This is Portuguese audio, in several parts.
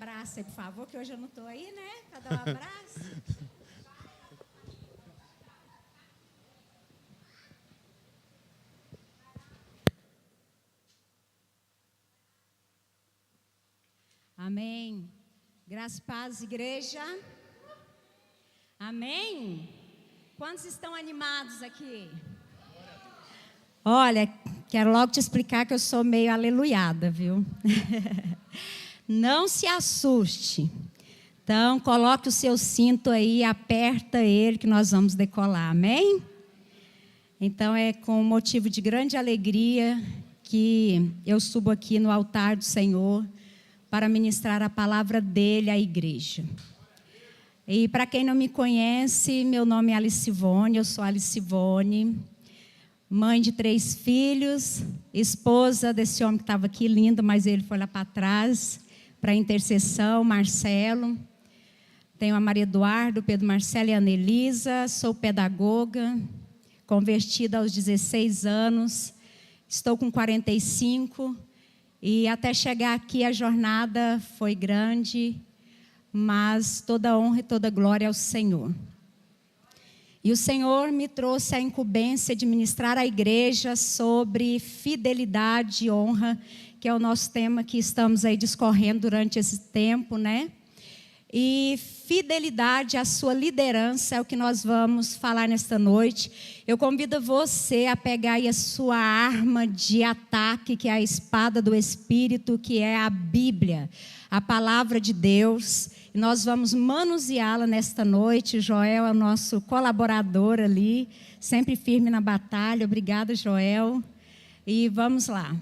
abraço aí, por favor, que hoje eu não estou aí, né? Para dar um abraço. Amém. Graças e paz, igreja. Amém. Quantos estão animados aqui? Olha, quero logo te explicar que eu sou meio aleluiada, viu? Não se assuste. Então, coloque o seu cinto aí, aperta ele que nós vamos decolar, amém? Então, é com motivo de grande alegria que eu subo aqui no altar do Senhor para ministrar a palavra dele à igreja. E para quem não me conhece, meu nome é Alicivone, eu sou Alicivone, mãe de 3 filhos, esposa desse homem que estava aqui, lindo, mas ele foi lá para trás, para intercessão, Marcelo. Tenho a Maria Eduardo, Pedro Marcelo e a Ana Elisa, sou pedagoga, convertida aos 16 anos, estou com 45, e até chegar aqui a jornada foi grande, mas toda honra e toda glória ao Senhor. E o Senhor me trouxe a incumbência de ministrar à igreja sobre fidelidade e honra, que é o nosso tema que estamos aí discorrendo durante esse tempo, né? E fidelidade à sua liderança é o que nós vamos falar nesta noite. Eu convido você a pegar aí a sua arma de ataque, que é a espada do Espírito, que é a Bíblia, a palavra de Deus. E nós vamos manuseá-la nesta noite. Joel é o nosso colaborador ali, sempre firme na batalha. Obrigada, Joel. E vamos lá.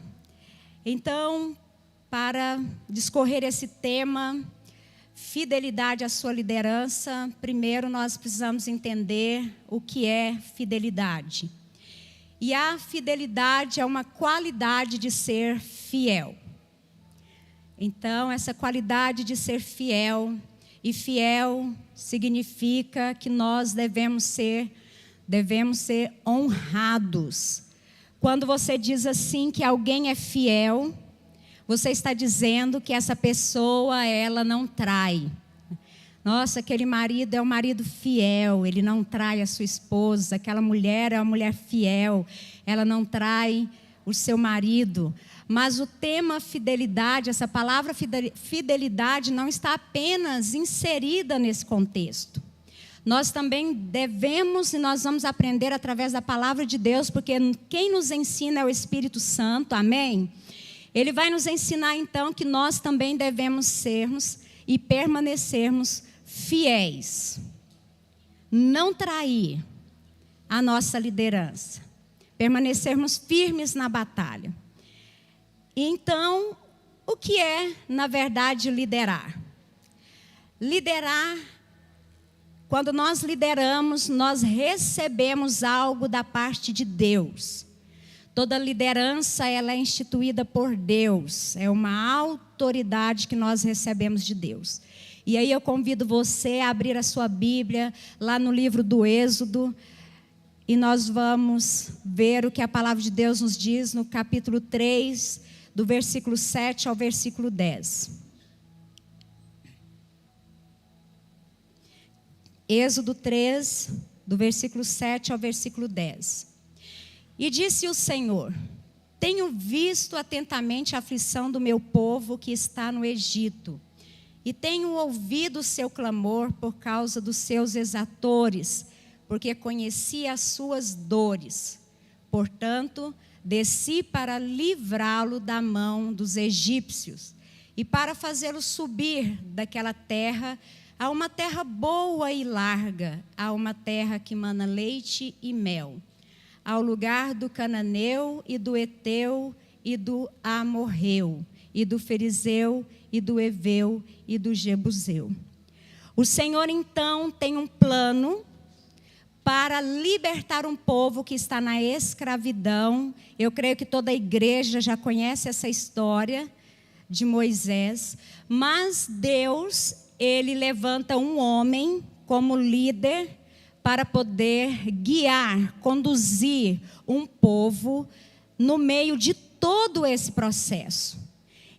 Então, para discorrer esse tema, fidelidade à sua liderança, primeiro nós precisamos entender o que é fidelidade. E a fidelidade é uma qualidade de ser fiel. Então, essa qualidade de ser fiel, e fiel significa que nós devemos ser honrados. Quando você diz assim que alguém é fiel, você está dizendo que essa pessoa, ela não trai. Nossa, aquele marido é um marido fiel, ele não trai a sua esposa. Aquela mulher é uma mulher fiel, ela não trai o seu marido. Mas o tema fidelidade, essa palavra fidelidade não está apenas inserida nesse contexto. Nós também devemos e nós vamos aprender através da palavra de Deus, porque quem nos ensina é o Espírito Santo, amém? Ele vai nos ensinar então que nós também devemos sermos e permanecermos fiéis. Não trair a nossa liderança. Permanecermos firmes na batalha. Então, o que é, na verdade, liderar? Liderar, quando nós lideramos, nós recebemos algo da parte de Deus. Toda liderança, ela é instituída por Deus. É uma autoridade que nós recebemos de Deus. E aí eu convido você a abrir a sua Bíblia, lá no livro do Êxodo, e nós vamos ver o que a palavra de Deus nos diz no capítulo 3, do versículo 7 ao versículo 10. Êxodo 3, do versículo 7 ao versículo 10. E disse o Senhor: tenho visto atentamente a aflição do meu povo que está no Egito, e tenho ouvido o seu clamor por causa dos seus exatores, porque conheci as suas dores. Portanto, desci para livrá-lo da mão dos egípcios e para fazê-lo subir daquela terra a uma terra boa e larga, a uma terra que mana leite e mel, ao lugar do cananeu e do eteu e do amorreu e do ferizeu e do eveu e do jebuseu. O Senhor então tem um plano para libertar um povo que está na escravidão. Eu creio que toda a igreja já conhece essa história de Moisés. Mas Deus, Ele levanta um homem como líder para poder guiar, conduzir um povo no meio de todo esse processo.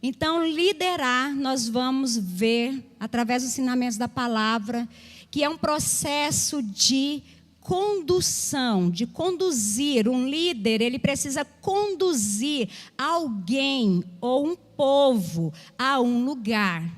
Então, liderar, nós vamos ver, através dos ensinamentos da palavra, que é um processo de condução, de conduzir. Um líder, ele precisa conduzir alguém ou um povo a um lugar.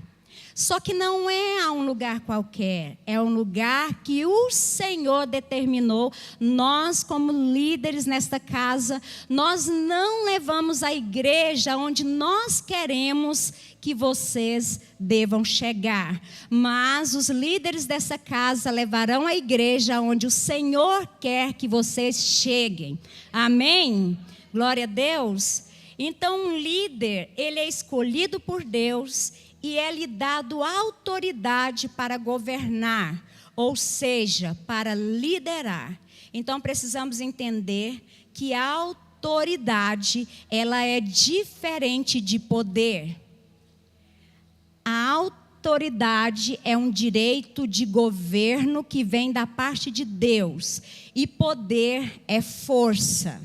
Só que não é a um lugar qualquer, é um lugar que o Senhor determinou. Nós, como líderes nesta casa, nós não levamos a igreja onde nós queremos que vocês devam chegar. Mas os líderes dessa casa levarão a igreja onde o Senhor quer que vocês cheguem. Amém? Glória a Deus. Então, um líder, ele é escolhido por Deus e é-lhe dado autoridade para governar, ou seja, para liderar. Então, precisamos entender que a autoridade, ela é diferente de poder. A autoridade é um direito de governo que vem da parte de Deus, e poder é força.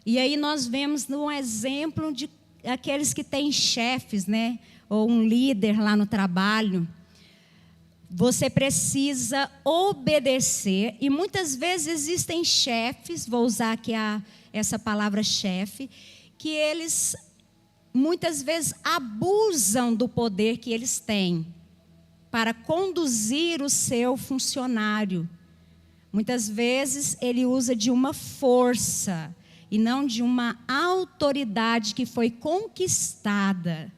E aí nós vemos um exemplo de aqueles que têm chefes, né? Ou um líder lá no trabalho. Você precisa obedecer. E muitas vezes existem chefes, vou usar aqui essa palavra chefe, que eles muitas vezes abusam do poder que eles têm para conduzir o seu funcionário. Muitas vezes ele usa de uma força e não de uma autoridade que foi conquistada.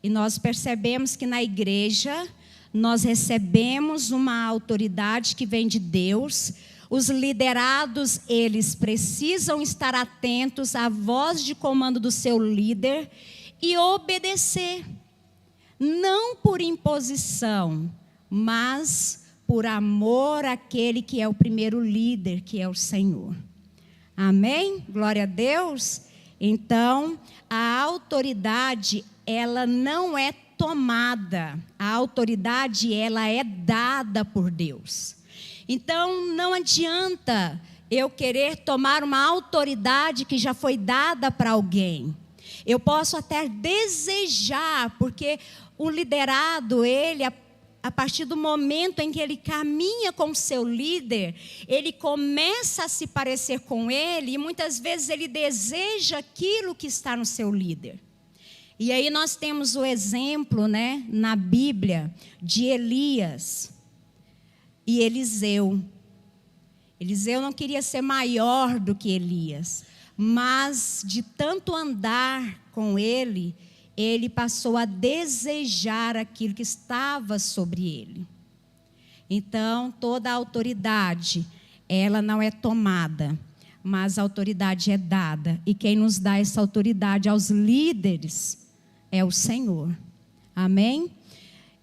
E nós percebemos que na igreja nós recebemos uma autoridade que vem de Deus. Os liderados, eles precisam estar atentos à voz de comando do seu líder e obedecer. Não por imposição, mas por amor àquele que é o primeiro líder, que é o Senhor. Amém? Glória a Deus. Então, a autoridade, ela não é tomada. A autoridade, ela é dada por Deus. Então, não adianta eu querer tomar uma autoridade que já foi dada para alguém. Eu posso até desejar, porque o liderado, ele, a partir do momento em que ele caminha com o seu líder, ele começa a se parecer com ele, e muitas vezes ele deseja aquilo que está no seu líder. E aí nós temos o exemplo, né, na Bíblia, de Elias e Eliseu. Eliseu não queria ser maior do que Elias, mas de tanto andar com ele, ele passou a desejar aquilo que estava sobre ele. Então, toda a autoridade, ela não é tomada, mas a autoridade é dada. E quem nos dá essa autoridade aos líderes é o Senhor. Amém?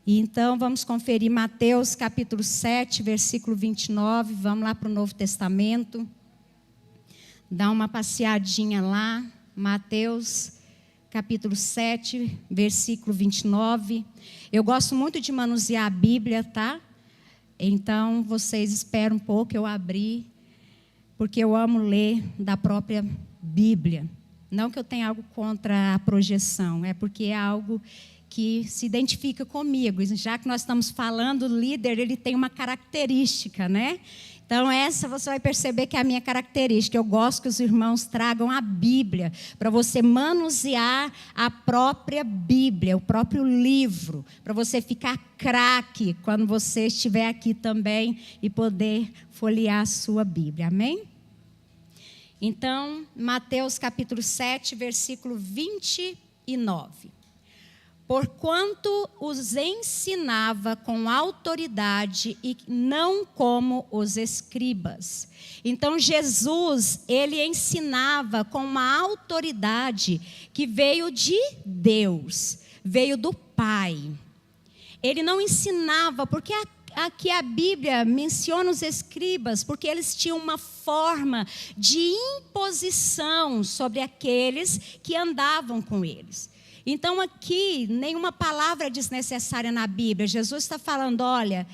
Então, vamos conferir Mateus capítulo 7, versículo 29. Vamos lá para o Novo Testamento. Dá uma passeadinha lá. Mateus capítulo 7, versículo 29. Eu gosto muito de manusear a Bíblia, tá? Então, vocês esperam um pouco eu abrir, porque eu amo ler da própria Bíblia. Não que eu tenha algo contra a projeção, é porque é algo que se identifica comigo. Já que nós estamos falando, o líder, ele tem uma característica, né? Então, essa você vai perceber que é a minha característica. Eu gosto que os irmãos tragam a Bíblia, para você manusear a própria Bíblia, o próprio livro, para você ficar craque quando você estiver aqui também e poder folhear a sua Bíblia. Amém? Então, Mateus capítulo 7, versículo 29. Porquanto os ensinava com autoridade e não como os escribas. Então, Jesus, ele ensinava com uma autoridade que veio de Deus, veio do Pai. Ele não ensinava, porque aqui a Bíblia menciona os escribas, porque eles tinham uma forma de imposição sobre aqueles que andavam com eles. Então aqui, nenhuma palavra é desnecessária na Bíblia. Jesus está falando, olha,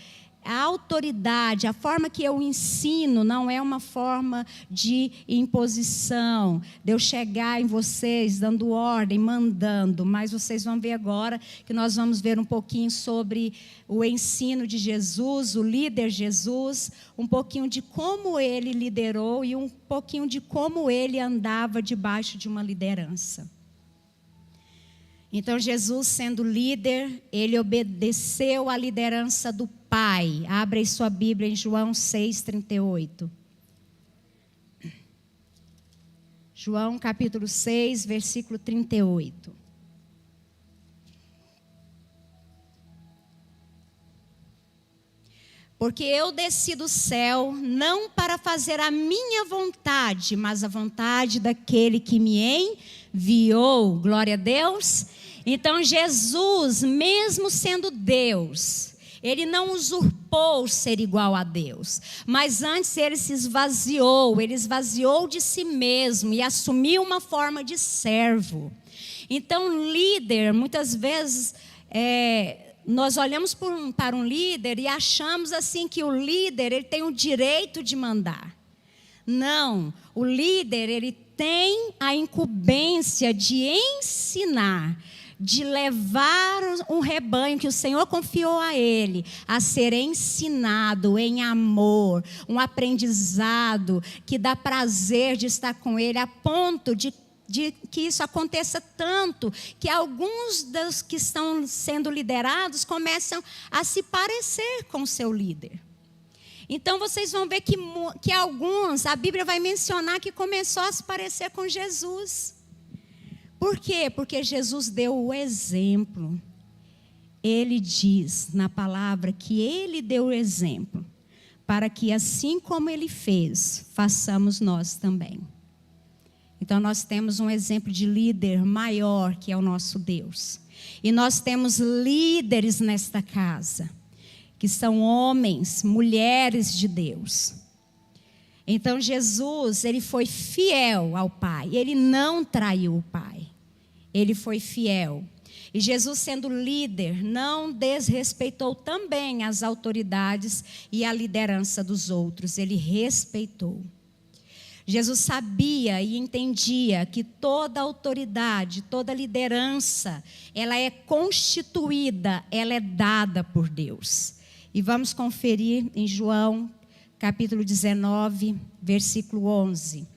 a autoridade, a forma que eu ensino não é uma forma de imposição, de eu chegar em vocês dando ordem, mandando, mas vocês vão ver agora que nós vamos ver um pouquinho sobre o ensino de Jesus, o líder Jesus, um pouquinho de como ele liderou e um pouquinho de como ele andava debaixo de uma liderança. Então, Jesus, sendo líder, ele obedeceu à liderança do Pai. Abra aí sua Bíblia em João 6,38. João capítulo 6, versículo 38. Porque eu desci do céu, não para fazer a minha vontade, mas a vontade daquele que me enviou. Glória a Deus. Então Jesus, mesmo sendo Deus, ele não usurpou ser igual a Deus, mas antes ele se esvaziou, ele esvaziou de si mesmo e assumiu uma forma de servo. Então líder, muitas vezes, nós olhamos para um líder e achamos assim que o líder ele tem o direito de mandar. Não, o líder ele tem a incumbência de ensinar, de levar um rebanho que o Senhor confiou a ele, a ser ensinado em amor, um aprendizado que dá prazer de estar com ele, a ponto de que isso aconteça tanto, que alguns dos que estão sendo liderados começam a se parecer com o seu líder. Então vocês vão ver que alguns, a Bíblia vai mencionar que começou a se parecer com Jesus. Por quê? Porque Jesus deu o exemplo. Ele diz na palavra que ele deu o exemplo, para que assim como ele fez, façamos nós também. Então nós temos um exemplo de líder maior, que é o nosso Deus. E nós temos líderes nesta casa, que são homens, mulheres de Deus. Então Jesus, ele foi fiel ao Pai, ele não traiu o Pai. Ele foi fiel. E Jesus, sendo líder, não desrespeitou também as autoridades e a liderança dos outros. Ele respeitou. Jesus sabia e entendia que toda autoridade, toda liderança, ela é constituída, ela é dada por Deus. E vamos conferir em João, capítulo 19, versículo 11.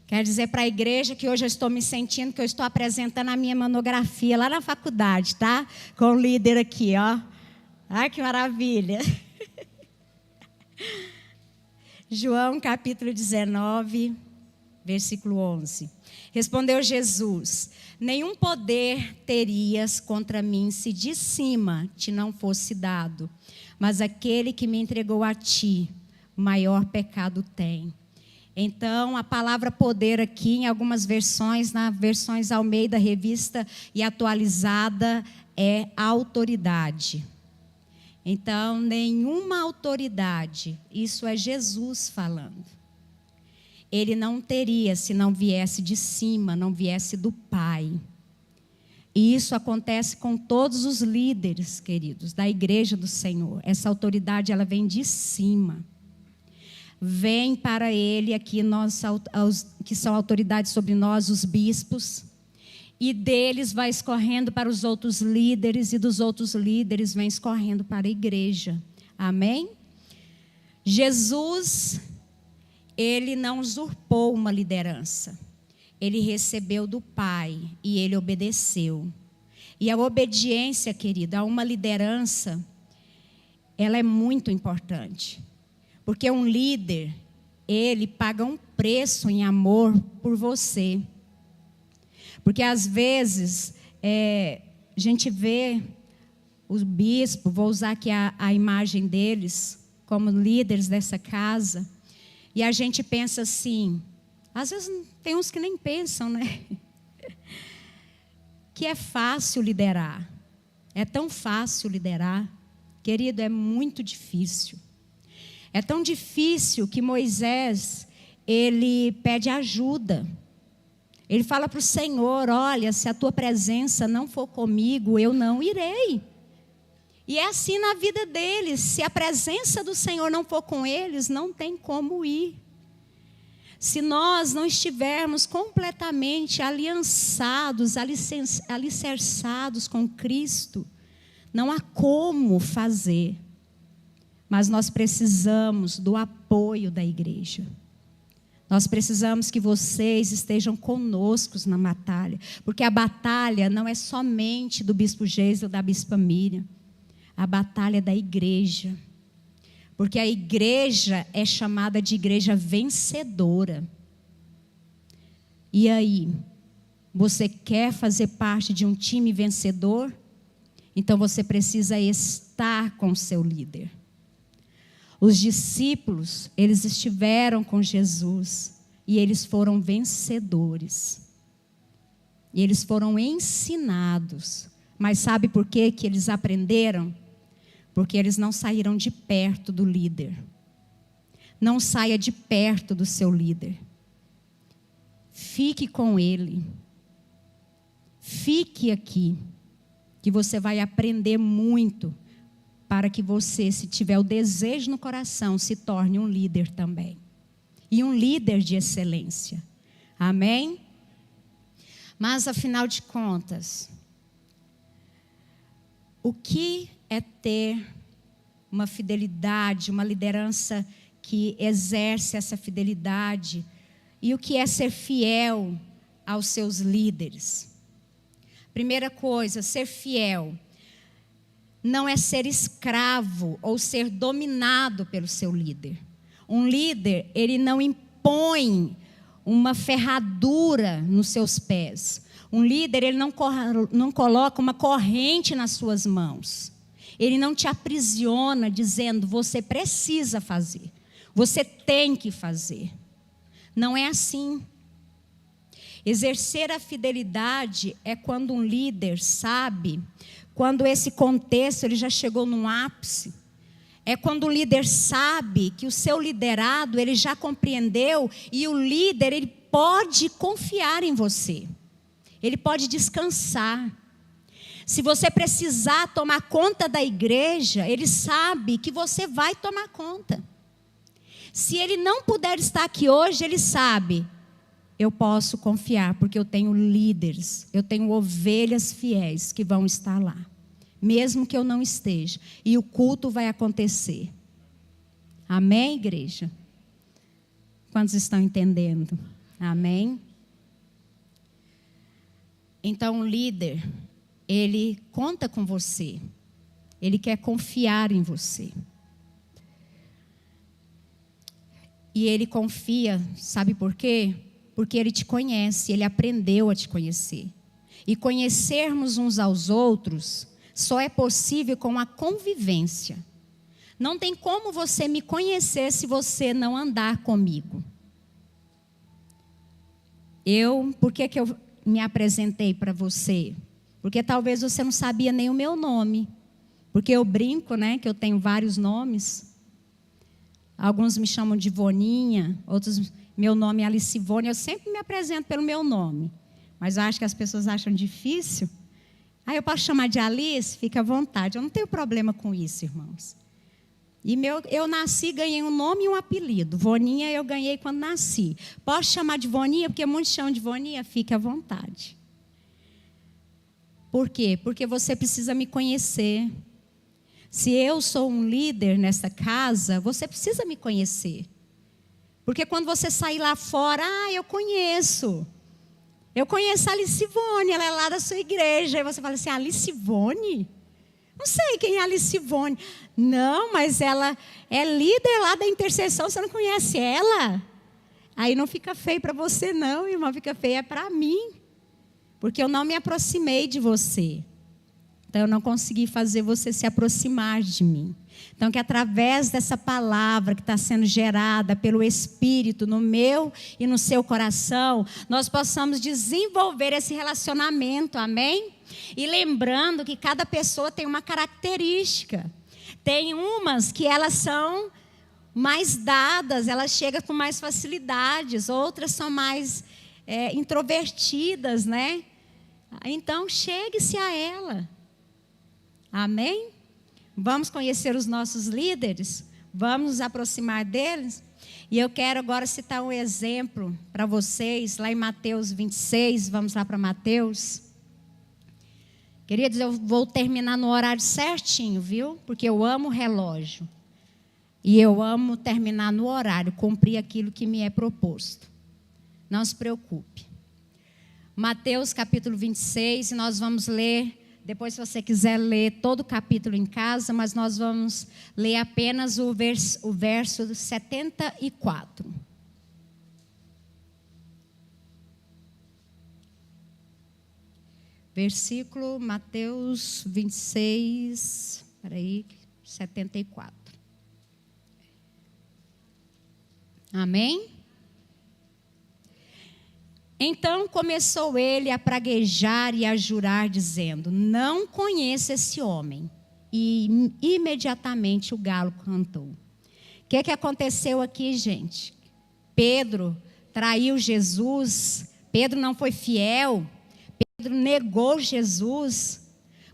Quero dizer para a igreja que hoje eu estou me sentindo que eu estou apresentando a minha monografia lá na faculdade, tá? Com o líder aqui, ó. Ai, que maravilha. João capítulo 19, versículo 11. Respondeu Jesus: nenhum poder terias contra mim se de cima te não fosse dado, mas aquele que me entregou a ti, maior pecado tem. Então, a palavra poder aqui, em algumas versões, nas versões Almeida, Revista e Atualizada, é autoridade. Então, nenhuma autoridade, isso é Jesus falando. Ele não teria se não viesse de cima, não viesse do Pai. E isso acontece com todos os líderes, queridos, da igreja do Senhor. Essa autoridade, ela vem de cima. Vem para ele aqui, nós, que são autoridades sobre nós, os bispos. E deles vai escorrendo para os outros líderes, e dos outros líderes vem escorrendo para a igreja. Amém? Jesus, ele não usurpou uma liderança. Ele recebeu do Pai e ele obedeceu. E a obediência, querida, a uma liderança, ela é muito importante. Porque um líder, ele paga um preço em amor por você. Porque às vezes, a gente vê o bispo, vou usar aqui a imagem deles, como líderes dessa casa, e a gente pensa assim, às vezes tem uns que nem pensam, né? Que é fácil liderar. É tão fácil liderar. Querido, é muito difícil. É tão difícil que Moisés, ele pede ajuda. Ele fala para o Senhor: olha, se a tua presença não for comigo, eu não irei. E é assim na vida deles: se a presença do Senhor não for com eles, não tem como ir. Se nós não estivermos completamente aliançados, alicerçados com Cristo, não há como fazer. Mas nós precisamos do apoio da igreja. Nós precisamos que vocês estejam conosco na batalha. Porque a batalha não é somente do bispo Geisel ou da bispa Miriam. A batalha é da igreja. Porque a igreja é chamada de igreja vencedora. E aí, você quer fazer parte de um time vencedor? Então você precisa estar com o seu líder. Os discípulos, eles estiveram com Jesus e eles foram vencedores. E eles foram ensinados. Mas sabe por quê que eles aprenderam? Porque eles não saíram de perto do líder. Não saia de perto do seu líder. Fique com ele. Fique aqui, que você vai aprender muito, para que você, se tiver o desejo no coração, se torne um líder também. E um líder de excelência. Amém? Mas, afinal de contas, o que é ter uma fidelidade, uma liderança que exerce essa fidelidade? E o que é ser fiel aos seus líderes? Primeira coisa, ser fiel não é ser escravo ou ser dominado pelo seu líder. Um líder, ele não impõe uma ferradura nos seus pés. Um líder, ele não coloca uma corrente nas suas mãos. Ele não te aprisiona dizendo: você precisa fazer, você tem que fazer. Não é assim. Exercer a fidelidade é quando um líder sabe, quando esse contexto ele já chegou num ápice. É quando o líder sabe que o seu liderado ele já compreendeu e o líder ele pode confiar em você. Ele pode descansar. Se você precisar tomar conta da igreja, ele sabe que você vai tomar conta. Se ele não puder estar aqui hoje, ele sabe: eu posso confiar, porque eu tenho líderes, eu tenho ovelhas fiéis que vão estar lá, mesmo que eu não esteja, e o culto vai acontecer. Amém, igreja? Quantos estão entendendo? Amém? Então, o líder, ele conta com você, ele quer confiar em você. E ele confia, sabe por quê? Porque ele te conhece, ele aprendeu a te conhecer. E conhecermos uns aos outros só é possível com a convivência. Não tem como você me conhecer se você não andar comigo. Por que eu me apresentei para você? Porque talvez você não sabia nem o meu nome. Porque eu brinco, né, que eu tenho vários nomes. Alguns me chamam de Voninha, outros, meu nome é Alicivone. Eu sempre me apresento pelo meu nome. Mas eu acho que as pessoas acham difícil. Aí eu posso chamar de Alice? Fica à vontade. Eu não tenho problema com isso, irmãos. E eu nasci, ganhei um nome e um apelido. Voninha eu ganhei quando nasci. Posso chamar de Voninha? Porque muitos chamam de Voninha? Fique à vontade. Por quê? Porque você precisa me conhecer. Se eu sou um líder nessa casa, você precisa me conhecer. Porque quando você sair lá fora, eu conheço. Eu conheço a Alicivone, ela é lá da sua igreja. Aí você fala assim: Alicivone? Não sei quem é a Alicivone. Não, mas ela é líder lá da intercessão, você não conhece ela? Aí não fica feio para você não, irmão, fica feio é para mim. Porque eu não me aproximei de você. Então eu não consegui fazer você se aproximar de mim. Então que através dessa palavra que está sendo gerada pelo Espírito no meu e no seu coração, nós possamos desenvolver esse relacionamento, amém? E lembrando que cada pessoa tem uma característica. Tem umas que elas são mais dadas, elas chegam com mais facilidades, outras são mais introvertidas, né? Então, chegue-se a ela. Amém? Vamos conhecer os nossos líderes? Vamos nos aproximar deles? E eu quero agora citar um exemplo para vocês, lá em Mateus 26, vamos lá para Mateus. Queridos, eu vou terminar no horário certinho, viu? Porque eu amo o relógio. E eu amo terminar no horário, cumprir aquilo que me é proposto. Não se preocupe. Mateus capítulo 26, e nós vamos ler, depois se você quiser ler todo o capítulo em casa, mas nós vamos ler apenas o verso 74. Versículo Mateus 26, 74. Amém? Então começou ele a praguejar e a jurar, dizendo: não conheço esse homem. E imediatamente o galo cantou. O que aconteceu aqui, gente? Pedro traiu Jesus, Pedro não foi fiel, Pedro negou Jesus.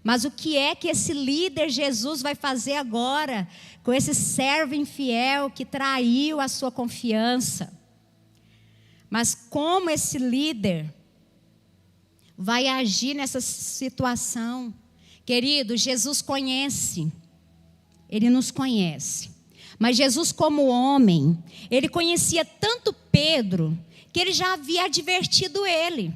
Mas o que é que esse líder Jesus vai fazer agora com esse servo infiel que traiu a sua confiança? Mas como esse líder vai agir nessa situação? Querido, Jesus conhece, Ele nos conhece. Mas Jesus, como homem, Ele conhecia tanto Pedro, que Ele já havia advertido ele.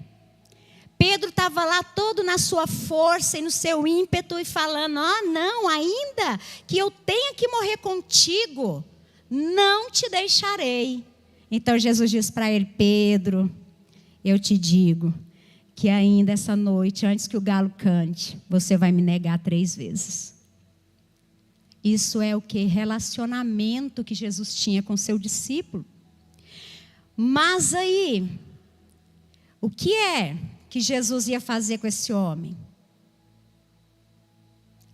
Pedro estava lá todo na sua força e no seu ímpeto e falando: não, ainda que eu tenha que morrer contigo, não te deixarei. Então Jesus diz para ele: Pedro, eu te digo que ainda essa noite, antes que o galo cante, você vai me negar 3 vezes. Isso é o que? Relacionamento que Jesus tinha com seu discípulo. Mas aí, o que é que Jesus ia fazer com esse homem?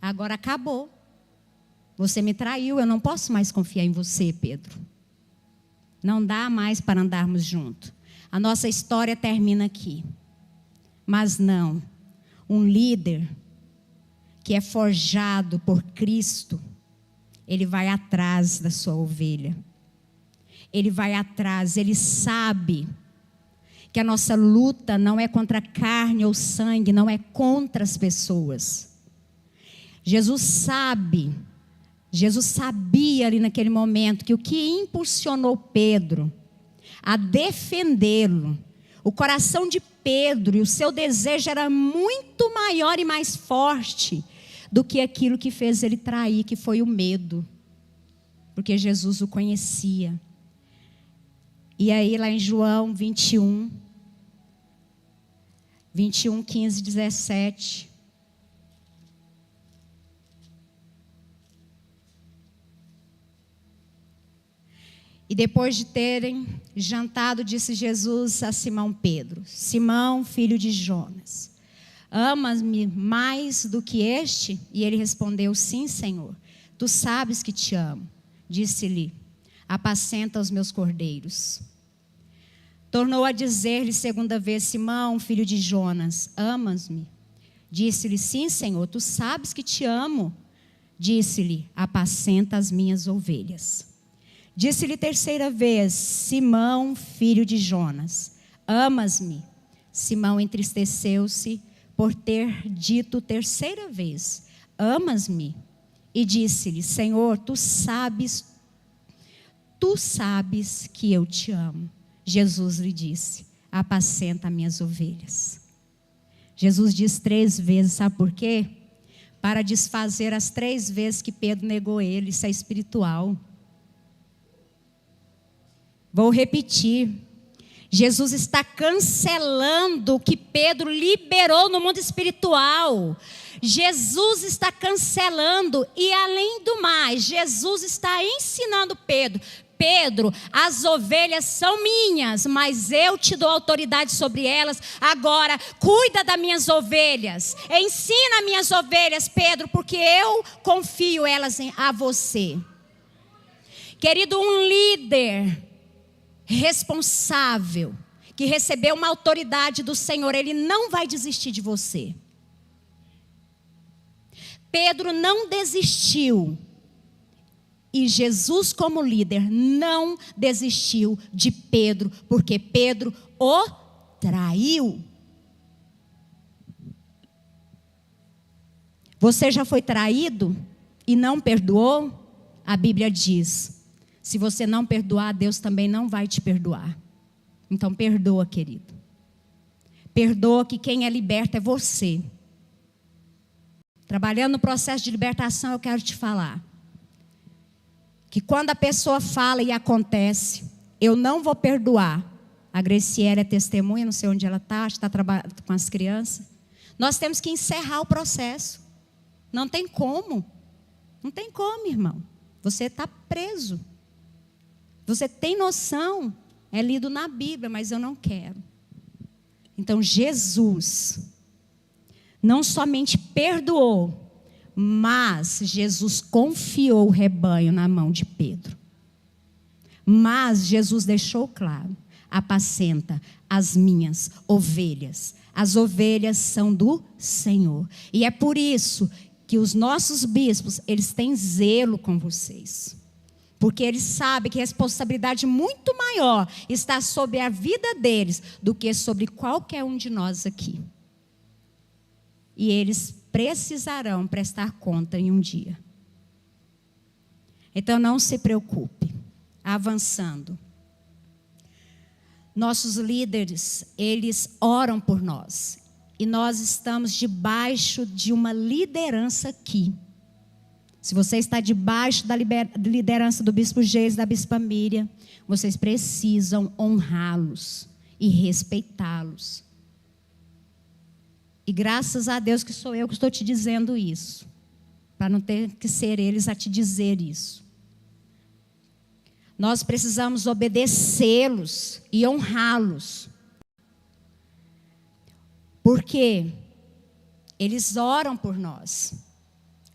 Agora acabou. Você me traiu, eu não posso mais confiar em você, Pedro. Não dá mais para andarmos juntos. A nossa história termina aqui. Mas não, um líder que é forjado por Cristo, ele vai atrás da sua ovelha. Ele vai atrás, ele sabe que a nossa luta não é contra carne ou sangue, não é contra as pessoas. Jesus sabia ali naquele momento que o que impulsionou Pedro a defendê-lo, o coração de Pedro e o seu desejo era muito maior e mais forte do que aquilo que fez ele trair, que foi o medo, porque Jesus o conhecia. E aí lá em João 21, 15, 17. E depois de terem jantado, disse Jesus a Simão Pedro: Simão, filho de Jonas, amas-me mais do que este? E ele respondeu: sim, Senhor, tu sabes que te amo. Disse-lhe: apacenta os meus cordeiros. Tornou a dizer-lhe segunda vez: Simão, filho de Jonas, amas-me? Disse-lhe: sim, Senhor, tu sabes que te amo. Disse-lhe: apacenta as minhas ovelhas. Disse-lhe terceira vez: Simão, filho de Jonas, amas-me? Simão entristeceu-se por ter dito terceira vez: amas-me? E disse-lhe: Senhor, tu sabes que eu te amo. Jesus lhe disse: apacenta minhas ovelhas. Jesus diz 3 vezes, sabe por quê? Para desfazer as 3 vezes que Pedro negou ele. Isso é espiritual. Vou repetir. Jesus está cancelando o que Pedro liberou no mundo espiritual. Jesus está cancelando e, além do mais, Jesus está ensinando Pedro: Pedro, as ovelhas são minhas, mas eu te dou autoridade sobre elas. Agora, cuida das minhas ovelhas. Ensina minhas ovelhas, Pedro, porque eu confio elas a você. Querido, um líder responsável, que recebeu uma autoridade do Senhor, ele não vai desistir de você. Pedro não desistiu. E Jesus, como líder, não desistiu de Pedro, porque Pedro o traiu. Você já foi traído e não perdoou? A Bíblia diz: se você não perdoar, Deus também não vai te perdoar. Então perdoa, querido. Perdoa, que quem é liberto é você. Trabalhando no processo de libertação, eu quero te falar que quando a pessoa fala e acontece, eu não vou perdoar. A Graciela é testemunha, não sei onde ela está trabalhando com as crianças. Nós temos que encerrar o processo. Não tem como. Não tem como, irmão. Você está preso. Você tem noção. É lido na Bíblia, mas eu não quero. Então, Jesus não somente perdoou, mas Jesus confiou o rebanho na mão de Pedro. Mas Jesus deixou claro: apacenta as minhas ovelhas. As ovelhas são do Senhor. E é por isso que os nossos bispos, eles têm zelo com vocês. Porque eles sabem que a responsabilidade muito maior está sobre a vida deles do que sobre qualquer um de nós aqui. E eles precisarão prestar conta em um dia. Então não se preocupe. Avançando. Nossos líderes, eles oram por nós. E nós estamos debaixo de uma liderança aqui. Se você está debaixo da liderança do bispo Geis, da bispa Miriam, vocês precisam honrá-los e respeitá-los. E graças a Deus que sou eu que estou te dizendo isso, para não ter que ser eles a te dizer isso. Nós precisamos obedecê-los e honrá-los. Porque eles oram por nós.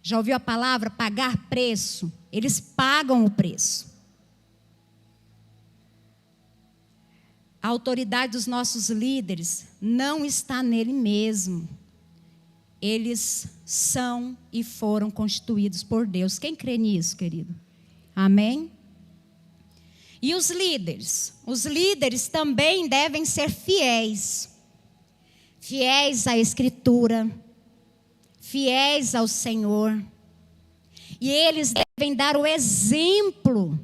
Já ouviu a palavra pagar preço? Eles pagam o preço. A autoridade dos nossos líderes não está nele mesmo. Eles são e foram constituídos por Deus. Quem crê nisso, querido? Amém? E os líderes? Os líderes também devem ser fiéis. Fiéis à Escritura. Fiéis ao Senhor. E eles devem dar o exemplo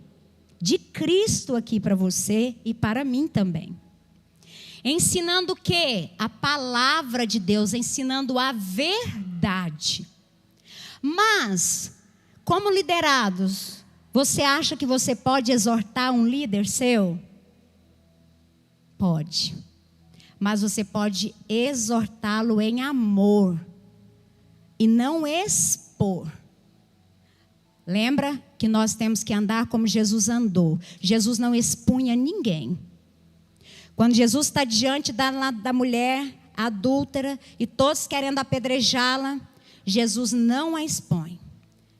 de Cristo aqui para você e para mim também. Ensinando o quê? A palavra de Deus, ensinando a verdade. Mas, como liderados, você acha que você pode exortar um líder seu? Pode. Mas você pode exortá-lo em amor e não expor. Lembra que nós temos que andar como Jesus andou. Jesus não expunha ninguém. Quando Jesus está diante da mulher adúltera e todos querendo apedrejá-la, Jesus não a expõe.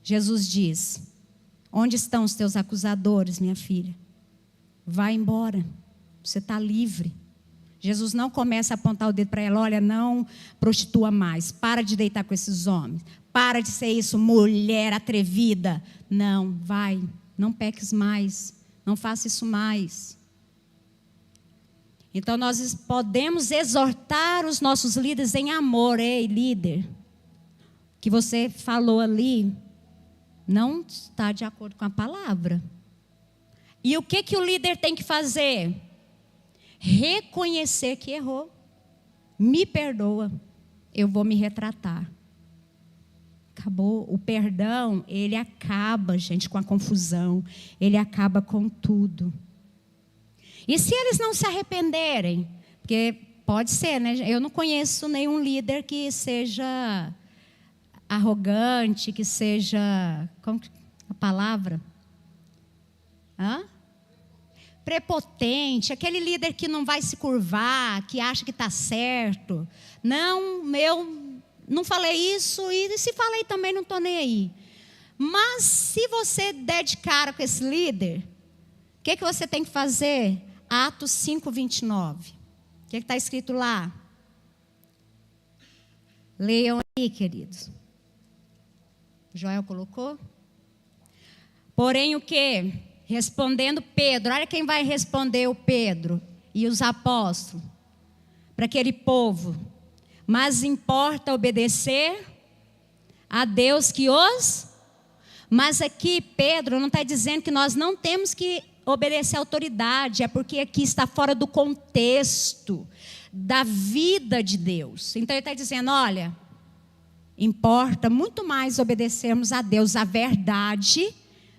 Jesus diz: onde estão os teus acusadores, minha filha? Vai embora, você está livre. Jesus não começa a apontar o dedo para ela: olha, não prostitua mais, para de deitar com esses homens, para de ser isso, mulher atrevida. Não, vai, não peques mais, não faça isso mais. Então nós podemos exortar os nossos líderes em amor. Ei, líder, que você falou ali não está de acordo com a palavra. E o que o líder tem que fazer? Reconhecer que errou. Me perdoa, eu vou me retratar. Acabou. O perdão, ele acaba, gente, com a confusão. Ele acaba com tudo. E se eles não se arrependerem? Porque pode ser, né? Eu não conheço nenhum líder que seja arrogante, que seja... Como a palavra? Prepotente, aquele líder que não vai se curvar, que acha que está certo. Não, eu não falei isso, e se falei também não estou nem aí. Mas se você der de cara com esse líder, o que você tem que fazer? Atos 5:29. que está escrito lá? Leiam aí, queridos. Joel colocou? Porém o quê? Respondendo Pedro. Olha quem vai responder o Pedro e os apóstolos. Para aquele povo. Mas importa obedecer a Deus que os... Mas aqui Pedro não está dizendo que nós não temos que obedecer à autoridade. É porque aqui está fora do contexto da vida de Deus. Então ele está dizendo, olha, importa muito mais obedecermos a Deus a verdade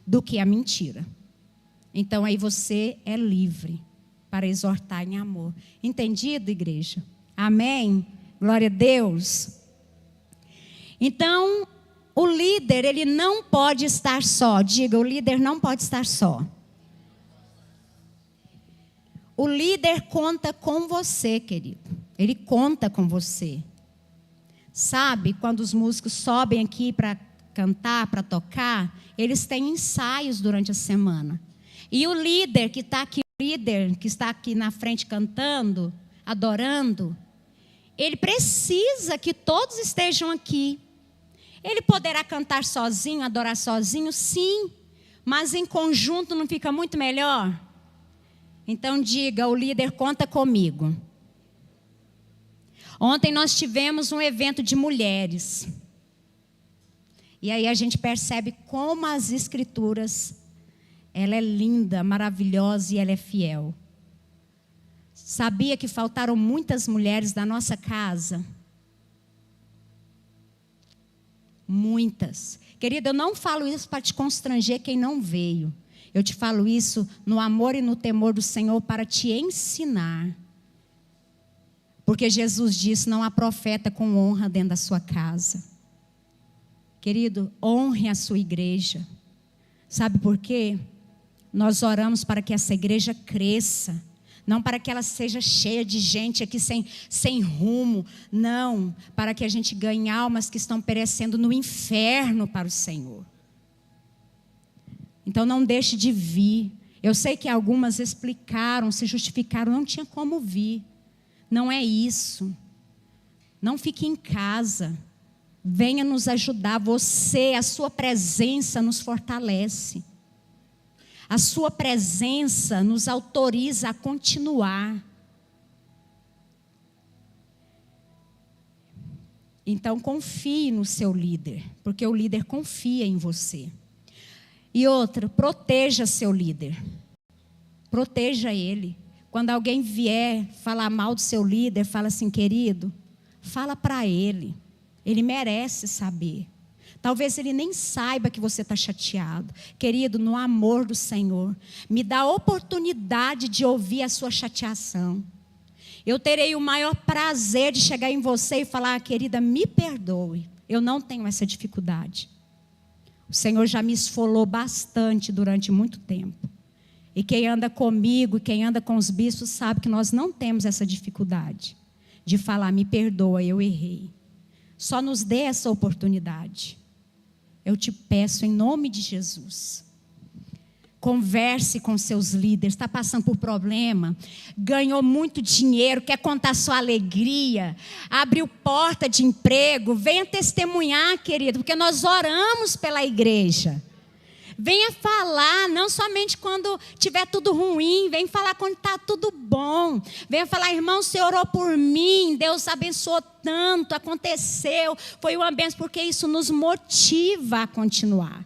do que a mentira. Então aí você é livre para exortar em amor. Entendido, igreja? Amém? Glória a Deus. Então, o líder, ele não pode estar só. Diga, o líder não pode estar só. O líder conta com você, querido. Ele conta com você. Sabe, quando os músicos sobem aqui para cantar, para tocar, eles têm ensaios durante a semana. E o líder que está aqui na frente cantando, adorando, ele precisa que todos estejam aqui. Ele poderá cantar sozinho, adorar sozinho, sim, mas em conjunto não fica muito melhor? Então diga, o líder conta comigo. Ontem nós tivemos um evento de mulheres. E aí a gente percebe como as escrituras, ela é linda, maravilhosa e ela é fiel. Sabia que faltaram muitas mulheres da nossa casa? Muitas. Querida, eu não falo isso para te constranger quem não veio. Eu te falo isso no amor e no temor do Senhor para te ensinar. Porque Jesus disse, não há profeta com honra dentro da sua casa. Querido, honre a sua igreja. Sabe por quê? Nós oramos para que essa igreja cresça. Não para que ela seja cheia de gente aqui sem rumo. Não, para que a gente ganhe almas que estão perecendo no inferno para o Senhor. Então não deixe de vir. Eu sei que algumas explicaram, se justificaram, não tinha como vir. Não é isso. Não fique em casa. Venha nos ajudar. Você, a sua presença nos fortalece. A sua presença nos autoriza a continuar. Então confie no seu líder, porque o líder confia em você. E outra, proteja seu líder. Proteja ele. Quando alguém vier falar mal do seu líder, fala assim, querido, fala para ele. Ele merece saber. Talvez ele nem saiba que você está chateado. Querido, no amor do Senhor, me dá a oportunidade de ouvir a sua chateação. Eu terei o maior prazer de chegar em você e falar, querida, me perdoe. Eu não tenho essa dificuldade. O Senhor já me esfolou bastante durante muito tempo. E quem anda comigo, quem anda com os bispos, sabe que nós não temos essa dificuldade de falar, me perdoa, eu errei. Só nos dê essa oportunidade. Eu te peço em nome de Jesus. Converse com seus líderes. Está passando por problema, ganhou muito dinheiro, quer contar sua alegria, abriu porta de emprego. Venha testemunhar, querido, porque nós oramos pela igreja. Venha falar, não somente quando estiver tudo ruim, venha falar quando está tudo bom. Venha falar, irmão, você orou por mim, Deus abençoou tanto, aconteceu, foi uma bênção, porque isso nos motiva a continuar.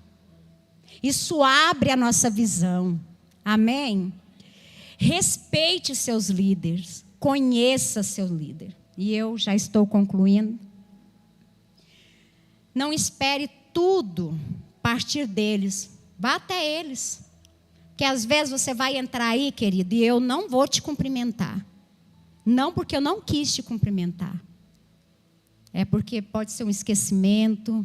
Isso abre a nossa visão, amém? Respeite seus líderes, conheça seu líder. E eu já estou concluindo. Não espere tudo partir deles. Vá até eles. Porque às vezes você vai entrar aí, querido, e eu não vou te cumprimentar. Não porque eu não quis te cumprimentar. É porque pode ser um esquecimento.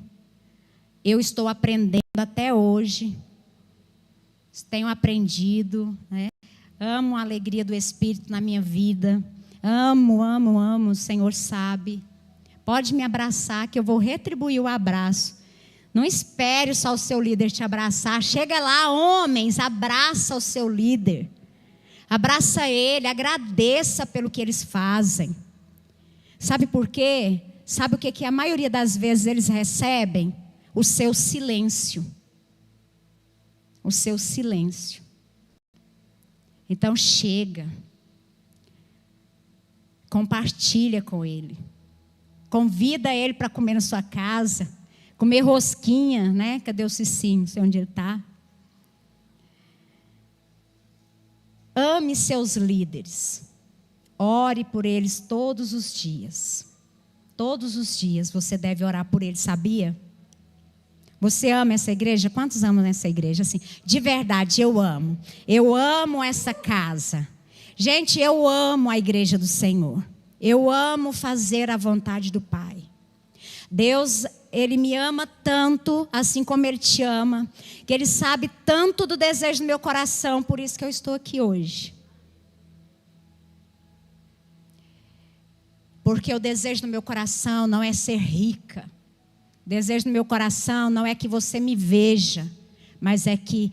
Eu estou aprendendo até hoje. Tenho aprendido, né? Amo a alegria do Espírito na minha vida. Amo, amo, amo, o Senhor sabe. Pode me abraçar que eu vou retribuir o abraço. Não espere só o seu líder te abraçar. Chega lá, homens, abraça o seu líder. Abraça ele, agradeça pelo que eles fazem. Sabe por quê? Sabe o que a maioria das vezes eles recebem? O seu silêncio. O seu silêncio. Então chega. Compartilha com ele. Convida ele para comer na sua casa. Comer rosquinha, né? Cadê o Cicinho? Não sei onde ele está. Ame seus líderes. Ore por eles todos os dias. Todos os dias você deve orar por eles, sabia? Você ama essa igreja? Quantos amam essa igreja? Assim, de verdade, eu amo. Eu amo essa casa. Gente, eu amo a igreja do Senhor. Eu amo fazer a vontade do Pai. Deus, Ele me ama tanto, assim como Ele te ama, que Ele sabe tanto do desejo do meu coração, por isso que eu estou aqui hoje. Porque o desejo do meu coração não é ser rica. O desejo do meu coração não é que você me veja, mas é que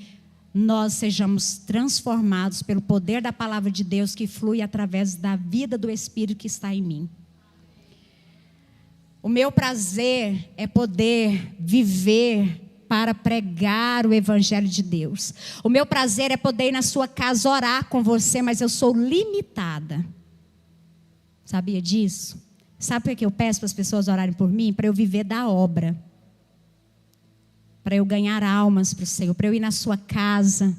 nós sejamos transformados pelo poder da palavra de Deus que flui através da vida do Espírito que está em mim. O meu prazer é poder viver para pregar o Evangelho de Deus. O meu prazer é poder ir na sua casa orar com você, mas eu sou limitada. Sabia disso? Sabe por que eu peço para as pessoas orarem por mim? Para eu viver da obra. Para eu ganhar almas para o Senhor. Para eu ir na sua casa.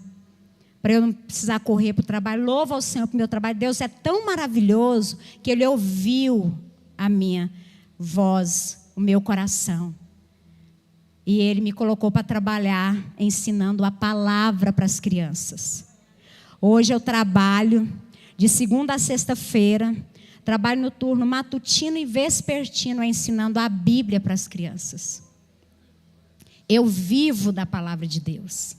Para eu não precisar correr para o trabalho. Louva ao Senhor pelo meu trabalho. Deus é tão maravilhoso que Ele ouviu a minha voz, o meu coração. E Ele me colocou para trabalhar ensinando a palavra para as crianças. Hoje eu trabalho de segunda a sexta-feira. Trabalho no turno matutino e vespertino ensinando a Bíblia para as crianças. Eu vivo da palavra de Deus.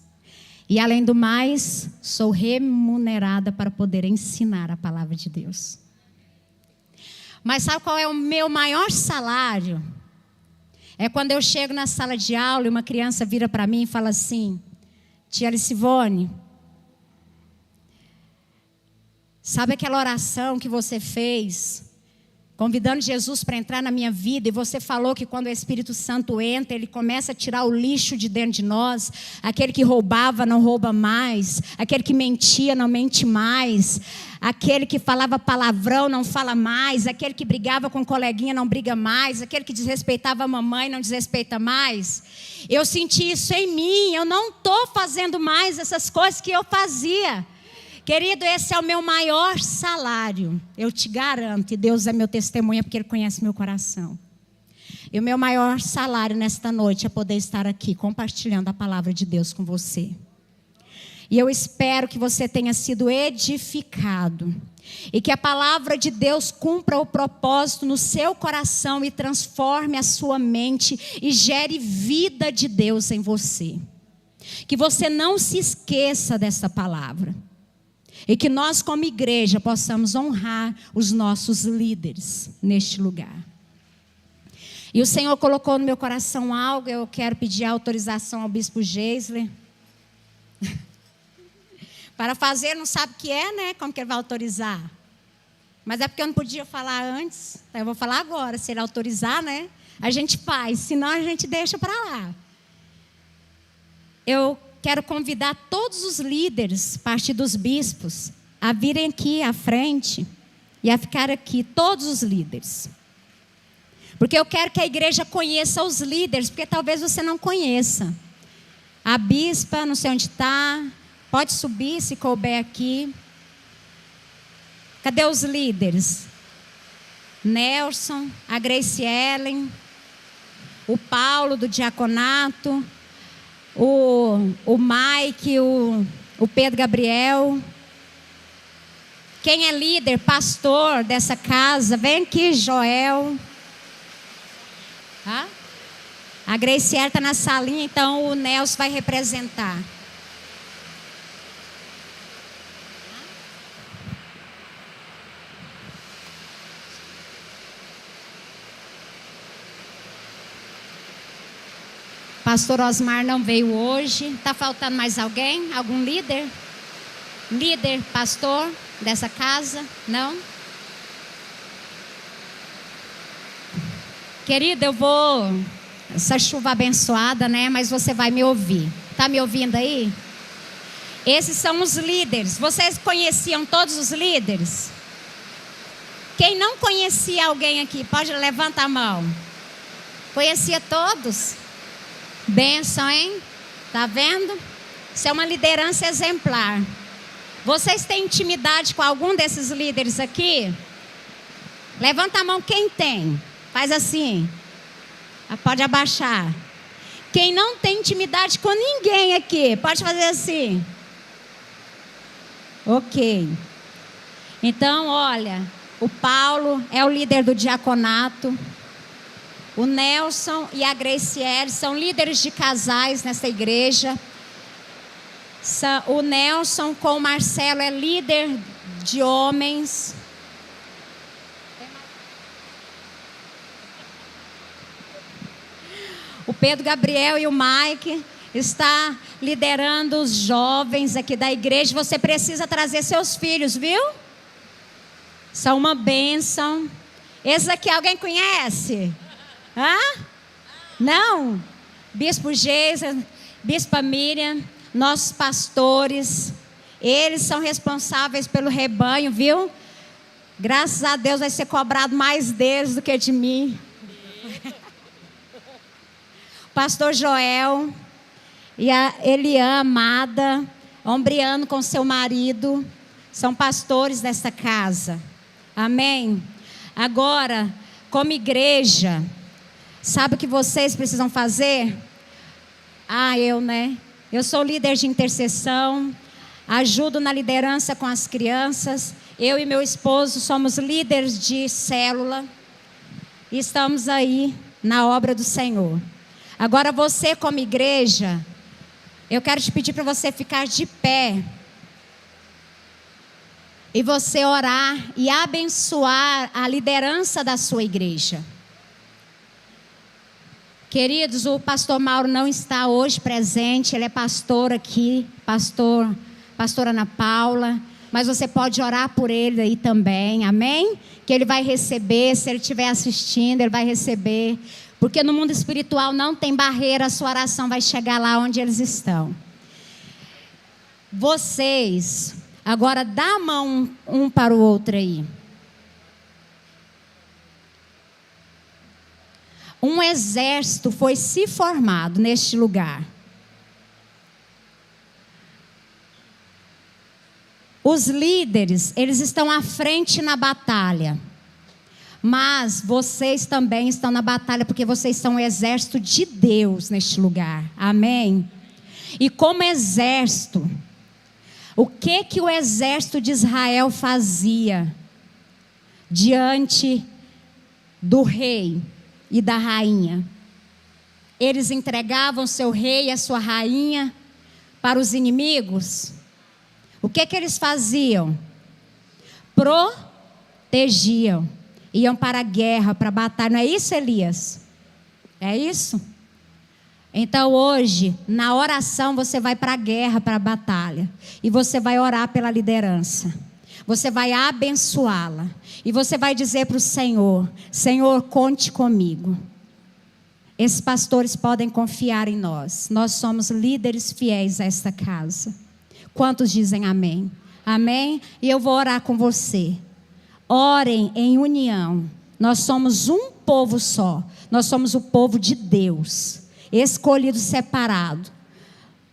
E além do mais, sou remunerada para poder ensinar a palavra de Deus. Mas sabe qual é o meu maior salário? É quando eu chego na sala de aula e uma criança vira para mim e fala assim: tia Licivone, sabe aquela oração que você fez, convidando Jesus para entrar na minha vida, e você falou que quando o Espírito Santo entra, Ele começa a tirar o lixo de dentro de nós, aquele que roubava não rouba mais, aquele que mentia não mente mais, aquele que falava palavrão não fala mais, aquele que brigava com coleguinha não briga mais, aquele que desrespeitava a mamãe não desrespeita mais. Eu senti isso em mim, eu não estou fazendo mais essas coisas que eu fazia. Querido, esse é o meu maior salário, eu te garanto, e Deus é meu testemunha porque Ele conhece meu coração. E o meu maior salário nesta noite é poder estar aqui compartilhando a palavra de Deus com você. E eu espero que você tenha sido edificado e que a palavra de Deus cumpra o propósito no seu coração e transforme a sua mente e gere vida de Deus em você. Que você não se esqueça dessa palavra. E que nós, como igreja, possamos honrar os nossos líderes neste lugar. E o Senhor colocou no meu coração algo, eu quero pedir autorização ao bispo Geisler. Para fazer, não sabe o que é, né? Como que ele vai autorizar? Mas é porque eu não podia falar antes, então eu vou falar agora. Se ele autorizar, né? A gente faz, senão a gente deixa para lá. Eu quero convidar todos os líderes, a partir dos bispos, a virem aqui à frente e a ficar aqui, todos os líderes. Porque eu quero que a igreja conheça os líderes, porque talvez você não conheça. A bispa, não sei onde está, pode subir se couber aqui. Cadê os líderes? Nelson, a Grace Ellen, o Paulo do diaconato, o Mike, o Pedro Gabriel. Quem é líder, pastor dessa casa, vem aqui, Joel. A Graciela está na salinha, então o Nelson vai representar. Pastor Osmar não veio hoje. Está faltando mais alguém? Algum líder? líder, pastor dessa casa? Não? Querida, eu vou... Essa chuva abençoada, né? Mas você vai me ouvir. Tá me ouvindo aí? Esses são os líderes. Vocês conheciam todos os líderes? Quem não conhecia alguém aqui, pode levantar a mão. Conhecia todos? Bênção, hein? Tá vendo? Isso é uma liderança exemplar. Vocês têm intimidade com algum desses líderes aqui? Levanta a mão quem tem. Faz assim. Pode abaixar. Quem não tem intimidade com ninguém aqui, pode fazer assim. Ok. Então, olha, o Paulo é o líder do diaconato. O Nelson e a Graciele são líderes de casais nessa igreja. O Nelson com o Marcelo é líder de homens. O Pedro Gabriel e o Mike está liderando os jovens aqui da igreja. Você precisa trazer seus filhos, viu? São uma bênção. Esse aqui alguém conhece? Hã? Não? Bispo Geisa, Bispa Miriam, nossos pastores. Eles são responsáveis pelo rebanho, viu? Graças a Deus vai ser cobrado mais deles do que de mim. Pastor Joel e a Eliã amada, ombreando com seu marido, são pastores desta casa. Amém? Agora, como igreja, sabe o que vocês precisam fazer? Eu sou líder de intercessão, ajudo na liderança com as crianças. Eu e meu esposo somos líderes de célula e estamos aí na obra do Senhor. Agora você como igreja, eu quero te pedir para você ficar de pé e você orar e abençoar a liderança da sua igreja. Queridos, o pastor Mauro não está hoje presente, ele é pastor aqui, pastora Ana Paula, mas você pode orar por ele aí também, amém? Que ele vai receber, se ele estiver assistindo, ele vai receber. Porque no mundo espiritual não tem barreira, a sua oração vai chegar lá onde eles estão. Vocês, agora dá a mão um para o outro aí. Um exército foi se formado neste lugar. Os líderes, eles estão à frente na batalha. Mas vocês também estão na batalha, porque vocês são o exército de Deus neste lugar. Amém? E como exército, o que o exército de Israel fazia diante do rei e da rainha? Eles entregavam seu rei e a sua rainha para os inimigos. O que eles faziam? Protegiam. Iam para a guerra, para a batalha. Não é isso, Elias? É isso? Então hoje, na oração, você vai para a guerra, para a batalha. E você vai orar pela liderança. Você vai abençoá-la. E você vai dizer para o Senhor: Senhor, conte comigo. Esses pastores podem confiar em nós. Nós somos líderes fiéis a esta casa. Quantos dizem amém? Amém? E eu vou orar com você. Orem em união. Nós somos um povo só. Nós somos o povo de Deus, escolhido, separado.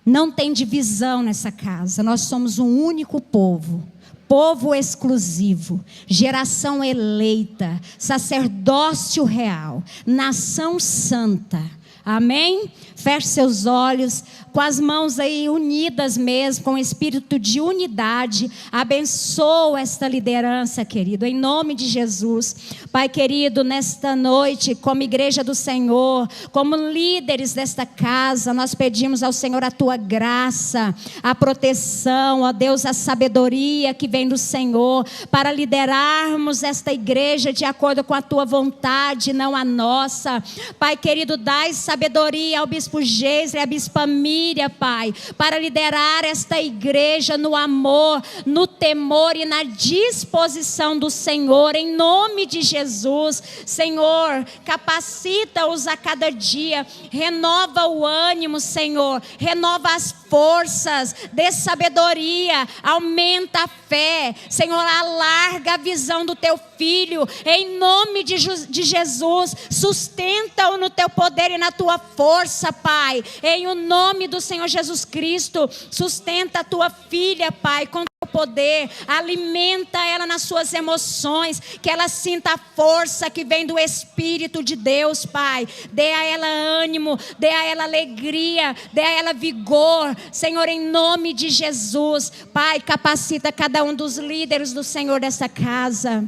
Não tem divisão nessa casa. Nós somos um único povo. Povo exclusivo, geração eleita, sacerdócio real, nação santa. Amém? Feche seus olhos, com as mãos aí unidas mesmo, com o espírito de unidade. Abençoa esta liderança, querido, em nome de Jesus. Pai querido, nesta noite, como igreja do Senhor, como líderes desta casa, nós pedimos ao Senhor a tua graça, a proteção, ó Deus, a sabedoria que vem do Senhor, para liderarmos esta igreja de acordo com a tua vontade, não a nossa. Pai querido, dai sabedoria sabedoria ao bispo Geisler, à bispa Miriam, Pai, para liderar esta igreja no amor, no temor e na disposição do Senhor, em nome de Jesus. Senhor, capacita-os a cada dia, renova o ânimo, Senhor, renova as forças, dê sabedoria, aumenta a fé, Senhor, alarga a visão do teu filho, em nome de Jesus, sustenta-o no teu poder e na tua força, Pai, em o nome do Senhor Jesus Cristo, sustenta a tua filha, Pai, com poder, alimenta ela nas suas emoções, que ela sinta a força que vem do Espírito de Deus, Pai, dê a ela ânimo, dê a ela alegria, dê a ela vigor, Senhor, em nome de Jesus, Pai, capacita cada um dos líderes do Senhor dessa casa,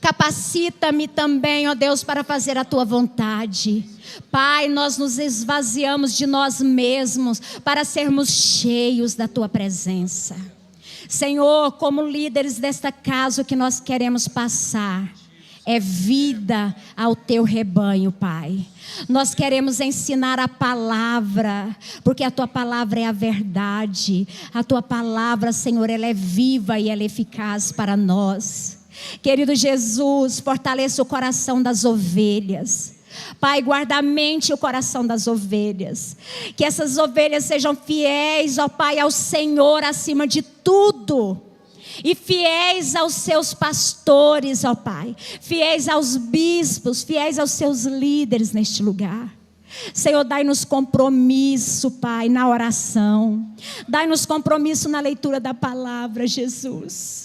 capacita-me também, ó Deus, para fazer a tua vontade. Pai, nós nos esvaziamos de nós mesmos para sermos cheios da tua presença. Senhor, como líderes desta casa, o que nós queremos passar é vida ao teu rebanho, Pai. Nós queremos ensinar a palavra, porque a tua palavra é a verdade. A tua palavra, Senhor, ela é viva e ela é eficaz para nós. Querido Jesus, fortaleça o coração das ovelhas. Pai, guarda a mente e o coração das ovelhas. Que essas ovelhas sejam fiéis, ó Pai, ao Senhor acima de tudo. E fiéis aos seus pastores, ó Pai. Fiéis aos bispos, fiéis aos seus líderes neste lugar. Senhor, dai-nos compromisso, Pai, na oração. Dai-nos compromisso na leitura da palavra, Jesus.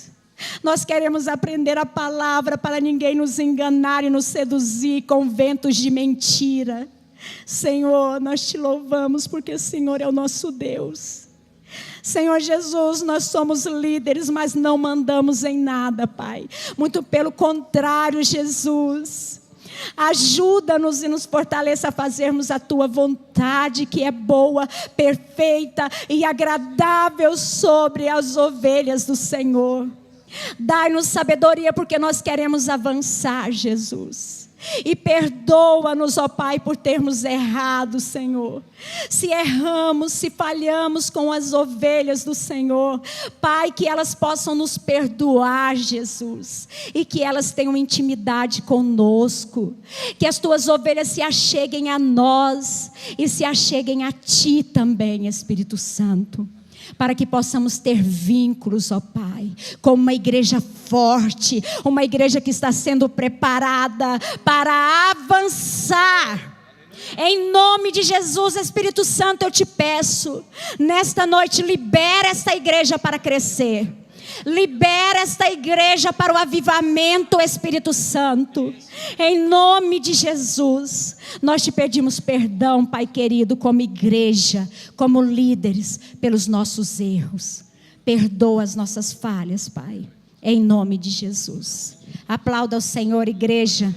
Nós queremos aprender a palavra para ninguém nos enganar e nos seduzir com ventos de mentira. Senhor, nós te louvamos porque o Senhor é o nosso Deus. Senhor Jesus, nós somos líderes, mas não mandamos em nada, Pai. Muito pelo contrário, Jesus. Ajuda-nos e nos fortaleça a fazermos a tua vontade, que é boa, perfeita e agradável sobre as ovelhas do Senhor. Dai-nos sabedoria porque nós queremos avançar, Jesus. E perdoa-nos, ó Pai, por termos errado, Senhor. Se erramos, se falhamos com as ovelhas do Senhor, Pai, que elas possam nos perdoar, Jesus. E que elas tenham intimidade conosco. Que as tuas ovelhas se acheguem a nós e se acheguem a ti também, Espírito Santo. Para que possamos ter vínculos, ó Pai, com uma igreja forte, uma igreja que está sendo preparada para avançar. Em nome de Jesus, Espírito Santo, eu te peço, nesta noite, libera esta igreja para crescer. Libera esta igreja para o avivamento, Espírito Santo. Em nome de Jesus, nós te pedimos perdão, Pai querido, como igreja, como líderes, pelos nossos erros. Perdoa as nossas falhas, Pai. Em nome de Jesus. Aplauda o Senhor, igreja.